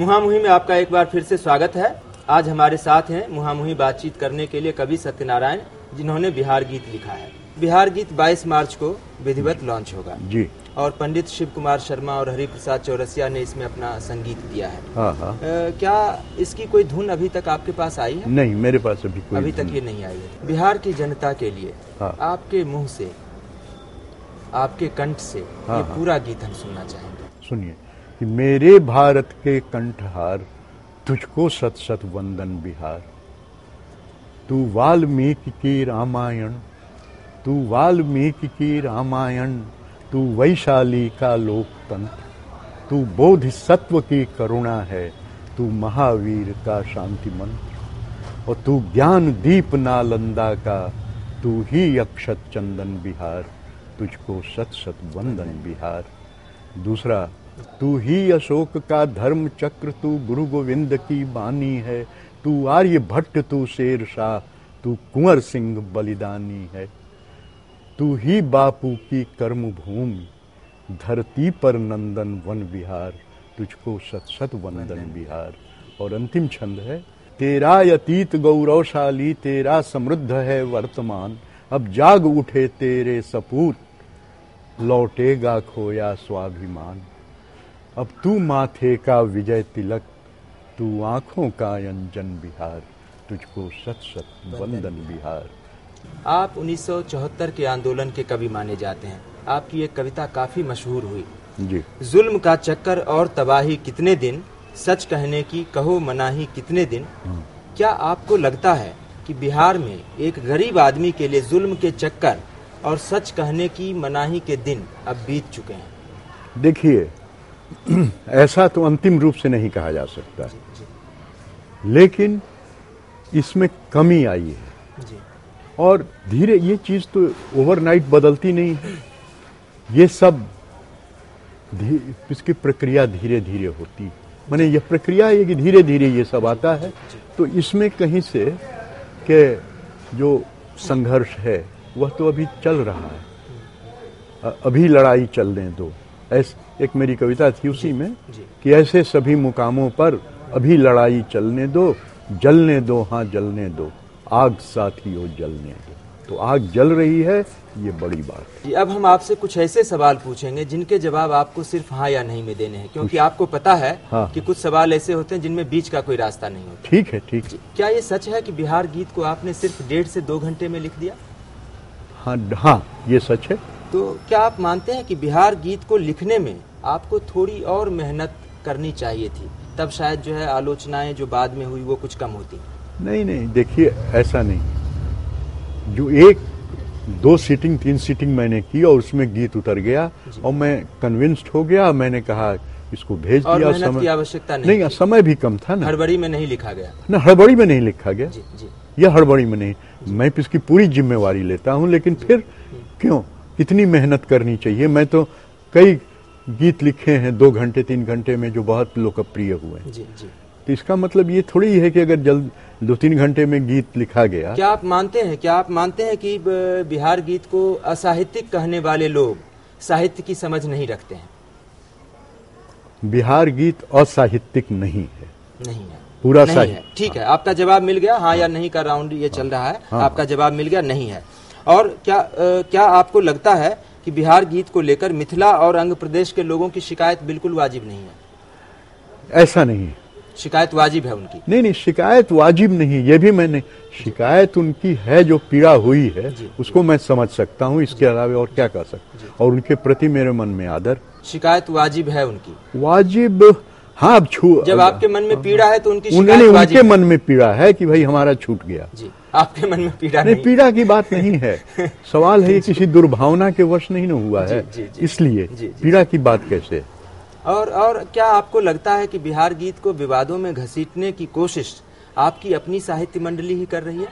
मुहामुही में आपका एक बार फिर से स्वागत है। आज हमारे साथ हैं मुहामुही बातचीत करने के लिए कवि सत्यनारायण, जिन्होंने बिहार गीत लिखा है। बिहार गीत 22 मार्च को विधिवत लॉन्च होगा जी, और पंडित शिव कुमार शर्मा और हरिप्रसाद चौरसिया ने इसमें अपना संगीत दिया है। हाँ। क्या इसकी कोई धुन अभी तक आपके पास आई है? नहीं, मेरे पास अभी तक ये नहीं आई है। बिहार की जनता के लिए आपके मुंह से, आपके कंठ से ये पूरा गीत हम सुनना चाहेंगे। सुनिए कि मेरे भारत के कंठहार, तुझको सत सत वंदन बिहार। तू वाल्मीकि की रामायण, तू वाल्मीकि की रामायण, तू वैशाली का लोकतंत्र, तू बोधिसत्व की करुणा है, तू महावीर का शांति मंत्र, और तू ज्ञान दीप नालंदा का, तू ही अक्षत चंदन बिहार। तुझको सत सत वंदन बिहार। दूसरा, तू ही अशोक का धर्म चक्र, तू गुरु गोविंद की बानी है, तू आर्य भट्ट, तू शेर शाह, तू कुंवर सिंह बलिदानी है। तू ही बापू की कर्म भूमि, धरती पर नंदन वन विहार। तुझको सत सत वंदन बिहार। और अंतिम छंद है, तेरा अतीत गौरवशाली, तेरा समृद्ध है वर्तमान, अब जाग उठे तेरे सपूत, लौटेगा खोया स्वाभिमान। अब तू माथे का विजय तिलक, तू आंखों का अंजन बिहार। तुझको सत सत वंदन बिहार। आप 1974 के आंदोलन के कवि माने जाते हैं। आपकी एक कविता काफी मशहूर हुई जी। जुल्म का चक्कर और तबाही कितने दिन, सच कहने की कहो मनाही कितने दिन। क्या आपको लगता है कि बिहार में एक गरीब आदमी के लिए जुल्म के चक्कर और सच कहने की मनाही के दिन अब बीत चुके हैं? देखिए, ऐसा तो अंतिम रूप से नहीं कहा जा सकता, लेकिन इसमें कमी आई है जी। और धीरे, ये चीज तो ओवरनाइट बदलती नहीं है। ये सब इसकी प्रक्रिया धीरे धीरे होती है। माने यह प्रक्रिया है कि धीरे धीरे ये सब आता है। तो इसमें कहीं से के जो संघर्ष है वह तो अभी चल रहा है। अभी लड़ाई चलने दो, एक मेरी कविता थी उसी में कि ऐसे सभी मुकामों पर अभी लड़ाई चलने दो, जलने दो, हाँ जलने दो, आग साथियों जलने दो। तो आग जल रही है, ये बड़ी बात है। अब हम आपसे कुछ ऐसे सवाल पूछेंगे जिनके जवाब आपको सिर्फ हाँ या नहीं में देने हैं, क्योंकि आपको पता है कि कुछ सवाल ऐसे होते हैं जिनमें बीच का कोई रास्ता नहीं होता। ठीक है, ठीक। क्या ये सच है कि बिहार गीत को आपने सिर्फ 1.5 से 2 घंटे में लिख दिया? हाँ, ये सच है। तो क्या आप मानते हैं कि बिहार गीत को लिखने में आपको थोड़ी और मेहनत करनी चाहिए थी, तब शायद जो है आलोचनाएं जो बाद में हुई वो कुछ कम होती? नहीं, देखिए, ऐसा नहीं। जो 1, 2 सीटिंग 3 सीटिंग मैंने की और उसमें गीत उतर गया और मैं कन्विंस्ड हो गया। मैंने कहा इसको भेज दिया। और मेहनत की आवश्यकता नहीं, समय भी कम था ना। हड़बड़ी में नहीं लिखा गया ना, हड़बड़ी में नहीं लिखा गया जी। यह हड़बड़ी में नहीं। मैं इसकी पूरी जिम्मेवारी लेता हूं, लेकिन फिर क्यों इतनी मेहनत करनी चाहिए? मैं तो कई गीत लिखे हैं 2 घंटे 3 घंटे में जो बहुत लोकप्रिय हुए हैं। जी। तो इसका मतलब ये थोड़ी है कि अगर जल्द 2-3 घंटे में गीत लिखा गया। क्या आप मानते हैं कि बिहार गीत को असाहित्यिक कहने वाले लोग साहित्य की समझ नहीं रखते हैं? बिहार गीत असाहित्यिक नहीं है। पूरा साहित्य। ठीक है, आपका जवाब मिल गया। हाँ या नहीं का राउंड ये चल रहा है। आपका जवाब मिल गया, नहीं है। और क्या आपको लगता है कि बिहार गीत को लेकर मिथिला और अंग प्रदेश के लोगों की शिकायत बिल्कुल वाजिब नहीं है? ऐसा नहीं। शिकायत वाजिब है उनकी? नहीं, शिकायत वाजिब नहीं। ये भी मैंने, शिकायत उनकी है, जो पीड़ा हुई है उसको मैं समझ सकता हूँ। इसके अलावा और क्या कर सकता हूँ? और उनके प्रति मेरे मन में आदर। शिकायत वाजिब है उनकी? वाजिब, हाँ। अब जब आपके मन में पीड़ा है तो उनकी शिकायत वाजिब। उनके मन में पीड़ा है कि भाई हमारा छूट गया। जी, आपके मन में पीड़ा नहीं, पीड़ा की बात नहीं है। सवाल है किसी दुर्भावना के वश नहीं न हुआ है, इसलिए पीड़ा की बात कैसे? और क्या आपको लगता है कि बिहार गीत को विवादों में घसीटने की कोशिश आपकी अपनी साहित्य मंडली ही कर रही है?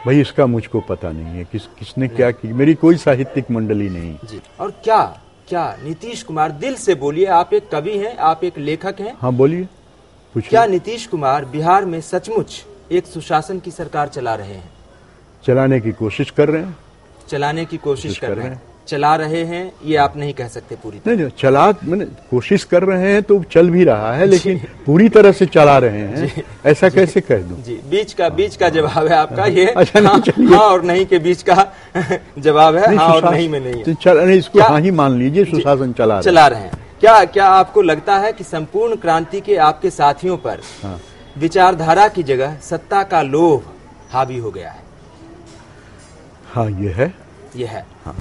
भाई, इसका मुझको पता नहीं है किसने क्या की। मेरी कोई साहित्यिक मंडली नहीं जी। और क्या नीतीश कुमार, दिल से बोलिए, आप एक कवि हैं, आप एक लेखक हैं। हाँ, बोलिए। क्या नीतीश कुमार बिहार में सचमुच एक सुशासन की सरकार चला रहे हैं? चलाने की कोशिश कर रहे हैं। चलाने की कोशिश कर रहे हैं। चला रहे हैं ये आप नहीं कह सकते पूरी तरह। नहीं, चला मैंने कोशिश कर रहे हैं तो चल भी रहा है, लेकिन पूरी तरह से चला रहे हैं ऐसा कैसे कह दूं? जी, बीच का जवाब है आपका ये। अच्छा, नहीं, हाँ और नहीं के बीच का जवाब है। हाँ और नहीं में नहीं है। नहीं, इसको हाँ ही मान लीजिए, सुशासन चला रहे हैं। क्या आपको लगता है कि संपूर्ण क्रांति के आपके साथियों पर विचारधारा की जगह सत्ता का लोभ हावी हो गया है? हाँ, ये है। हाँ।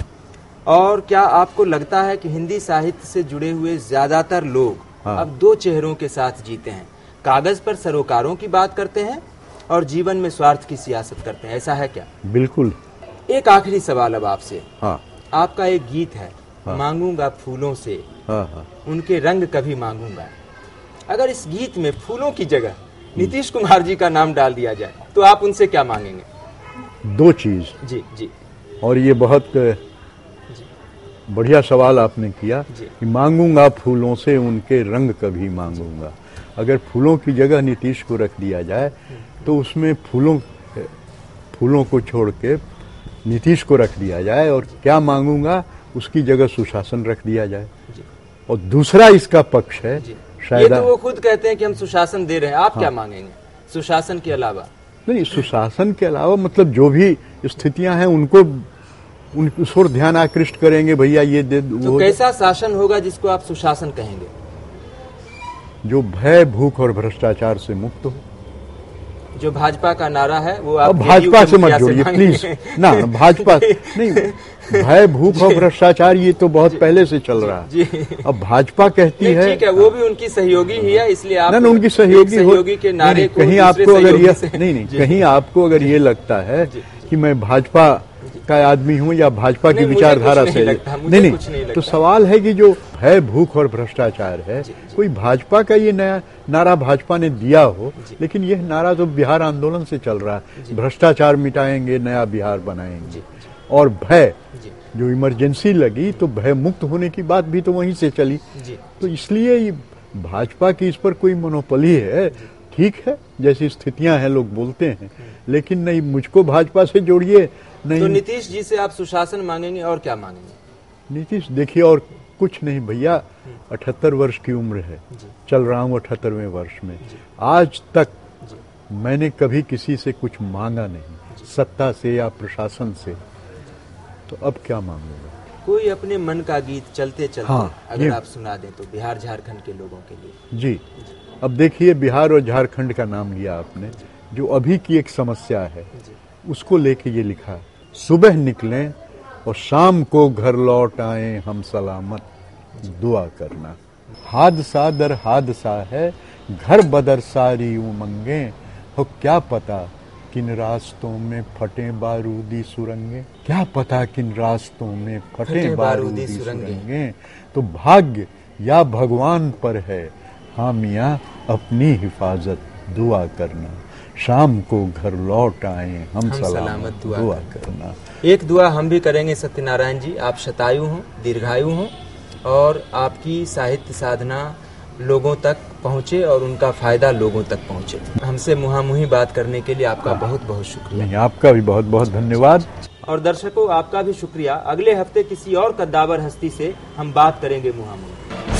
और क्या आपको लगता है कि हिंदी साहित्य से जुड़े हुए ज्यादातर लोग अब दो चेहरों के साथ जीते हैं? कागज पर सरोकारों की बात करते हैं और जीवन में स्वार्थ की सियासत करते हैं, ऐसा है क्या? बिल्कुल। एक आखिरी सवाल अब आपसे। हाँ। आपका एक गीत है, मांगूंगा फूलों से उनके रंग कभी मांगूंगा। अगर इस गीत में फूलों की जगह नीतीश कुमार जी का नाम डाल दिया जाए तो आप उनसे क्या मांगेंगे? दो चीज। जी। और ये बहुत बढ़िया सवाल आपने किया कि मांगूंगा फूलों से उनके रंग कभी मांगूंगा। अगर फूलों की जगह नीतीश को रख दिया जाए तो उसमें फूलों को छोड़ के नीतीश को रख दिया जाए और क्या मांगूंगा उसकी जगह सुशासन रख दिया जाए। और दूसरा इसका पक्ष है, शायद ये तो वो खुद कहते हैं कि हम सुशासन दे रहे हैं, आप क्या मांगेंगे सुशासन के अलावा? नहीं, सुशासन के अलावा मतलब जो भी स्थितियां हैं उनको उस ओर ध्यान आकृष्ट करेंगे, भैया ये दे। तो कैसा शासन होगा जिसको आप सुशासन कहेंगे? जो भय, भूख और भ्रष्टाचार से मुक्त हो। जो भाजपा का नारा है वो आप भाजपा से मत जोड़िए प्लीज ना। भाजपा नहीं, भय, भूख और भ्रष्टाचार ये तो बहुत पहले से चल रहा है। अब भाजपा कहती है, ठीक है, वो भी उनकी सहयोगी ही है, इसलिए आप ना उनकी सहयोगी के नारे को कहीं आपको अगर ये कहीं आपको अगर ये लगता है कि मैं भाजपा का आदमी हूं या भाजपा की विचारधारा से नहीं, तो सवाल है कि जो है भूख और भ्रष्टाचार है, कोई भाजपा का ये नया नारा भाजपा ने दिया हो, लेकिन यह नारा तो बिहार आंदोलन से चल रहा है, भ्रष्टाचार मिटाएंगे, नया बिहार बनाएंगे। और भय, जो इमरजेंसी लगी तो भय मुक्त होने की बात भी तो वहीं से चली। तो इसलिए भाजपा की इस पर कोई मोनोपोली है, ठीक है, जैसी स्थितियां हैं लोग बोलते हैं, लेकिन नहीं, मुझको भाजपा से जोड़िए नहीं। तो नीतीश जी से आप सुशासन मांगेंगे और क्या मांगेंगे? नीतीश देखिए, और कुछ नहीं भैया, 78 वर्ष की उम्र है, चल रहा हूँ 78वें वर्ष में। आज तक मैंने कभी किसी से कुछ मांगा नहीं, सत्ता से या प्रशासन से, तो अब क्या मांगूंगा? कोई अपने मन का गीत चलते चलते अगर आप सुना दें तो बिहार झारखंड के लोगों के लिए। जी, अब देखिए, बिहार और झारखंड का नाम लिया आपने, जो अभी की एक समस्या है उसको लेके ये लिखा, सुबह निकलें और शाम को घर लौट आए हम सलामत, दुआ करना। हादसा दर हादसा है, घर बदर सारी उमंगे, हो क्या पता किन रास्तों में फटे बारूदी सुरंगे, क्या पता किन रास्तों में फटे बारूदी सुरंगे। तो भाग्य या भगवान पर है, हामिया अपनी हिफाजत दुआ करना, शाम को घर लौट आए हम सलामत, दुआ करना। एक दुआ हम भी करेंगे सत्यनारायण जी, आप शतायु हों, दीर्घायु हों और आपकी साहित्य साधना लोगों तक पहुंचे और उनका फायदा लोगों तक पहुंचे। हमसे मुहामुही बात करने के लिए आपका बहुत बहुत शुक्रिया। नहीं, आपका भी बहुत बहुत धन्यवाद। और दर्शकों, आपका भी शुक्रिया। अगले हफ्ते किसी और कद्दावर हस्ती से हम बात करेंगे मुहामुही।